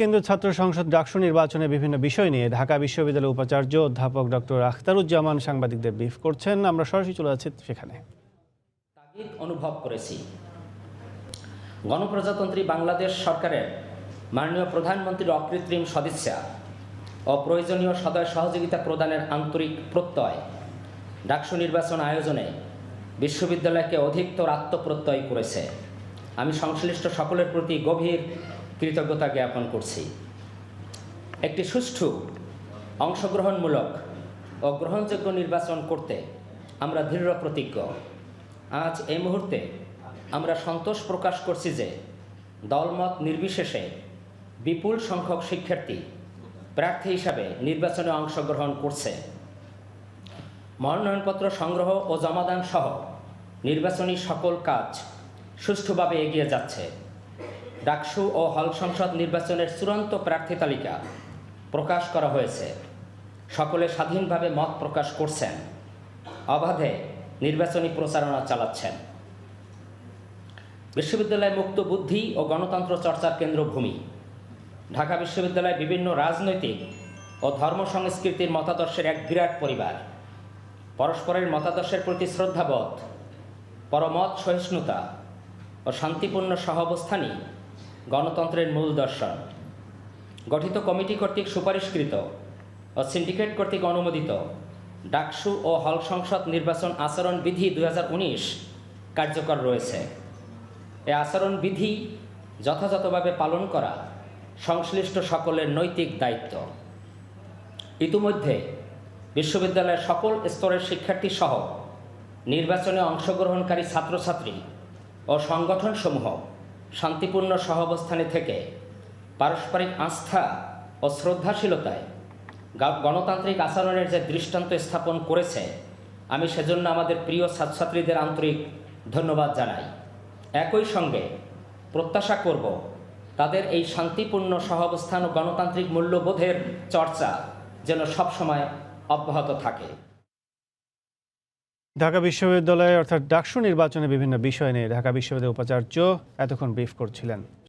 কেন্দ্রীয় ছাত্র সংসদ ডাকসু নির্বাচনে বিভিন্ন বিষয় নিয়ে ঢাকা বিশ্ববিদ্যালয়ের উপাচার্য অধ্যাপক ডক্টর আখতারুজ্জামান সাংবাদিকদের ব্রিফ করছেন। আমরা সরাসরি চলে যাচ্ছি সেখানে। তাগিদ অনুভব করেছি গণপ্রজাতন্ত্রী বাংলাদেশ সরকারের মাননীয় প্রধানমন্ত্রীর অকৃত্রিম সদিচ্ছা ও প্রয়োজনীয় সদয় সহযোগিতা প্রদানের আন্তরিক প্রত্যয় ডাকসু নির্বাচন আয়োজনে বিশ্ববিদ্যালয়কে অধিকতর আত্মপ্রত্যয় করেছে। আমি সংশ্লিষ্ট সকলের প্রতি গভীর কৃতজ্ঞতা জ্ঞাপন করছি। একটি সুষ্ঠু, অংশগ্রহণমূলক ও গ্রহণযোগ্য নির্বাচন করতে আমরা দৃঢ় প্রতিজ্ঞ। আজ এই মুহূর্তে আমরা সন্তোষ প্রকাশ করছি যে দলমত নির্বিশেষে বিপুল সংখ্যক শিক্ষার্থী প্রার্থী হিসাবে নির্বাচনে অংশগ্রহণ করছে। মনোনয়নপত্র সংগ্রহ ও জমাদান সহ নির্বাচনী সকল কাজ সুষ্ঠুভাবে এগিয়ে যাচ্ছে। ডাকসু ও হল সংসদ নির্বাচনের চূড়ান্ত প্রার্থী তালিকা প্রকাশ করা হয়েছে। সকলে স্বাধীনভাবে মত প্রকাশ করছেন, অবাধে নির্বাচনী প্রচারণা চালাচ্ছেন। বিশ্ববিদ্যালয় মুক্ত বুদ্ধি ও গণতন্ত্র চর্চার কেন্দ্রভূমি। ঢাকা বিশ্ববিদ্যালয় বিভিন্ন রাজনৈতিক ও ধর্ম সংস্কৃতির মতাদর্শের এক বিরাট পরিবার। পরস্পরের মতাদর্শের প্রতি শ্রদ্ধাবোধ, পরমত সহিষ্ণুতা ও শান্তিপূর্ণ সহাবস্থানই গণতন্ত্রের মূল দর্শন। গঠিত কমিটি কর্তৃক সুপারিশকৃত ও সিন্ডিকেট কর্তৃক অনুমোদিত ডাকসু ও হল সংসদ নির্বাচন আচরণ বিধি 2019 কার্যকর রয়েছে। এই আচরণ বিধি যথাযথভাবে পালন করা সংশ্লিষ্ট সকলের নৈতিক দায়িত্ব। ইতিমধ্যে বিশ্ববিদ্যালয়ের সকল স্তরের শিক্ষার্থী সহ নির্বাচনে অংশগ্রহণকারী ছাত্রছাত্রী ও সংগঠনসমূহ শান্তিপূর্ণ সহাবস্থানে থেকে পারস্পরিক আস্থা ও শ্রদ্ধাশীলতায় গণতান্ত্রিক আচরণের যে দৃষ্টান্ত স্থাপন করেছে, আমি সেজন্য আমাদের প্রিয় ছাত্রছাত্রীদের আন্তরিক ধন্যবাদ জানাই। একই সঙ্গে প্রত্যাশা করব তাদের এই শান্তিপূর্ণ সহাবস্থান ও গণতান্ত্রিক মূল্যবোধের চর্চা যেন সবসময় অব্যাহত থাকে। ঢাকা বিশ্ববিদ্যালয়ে অর্থাৎ ডাকসু নির্বাচনে বিভিন্ন বিষয় নিয়ে ঢাকা বিশ্ববিদ্যালয়ের উপাচার্য এতক্ষণ ব্রিফ করছিলেন।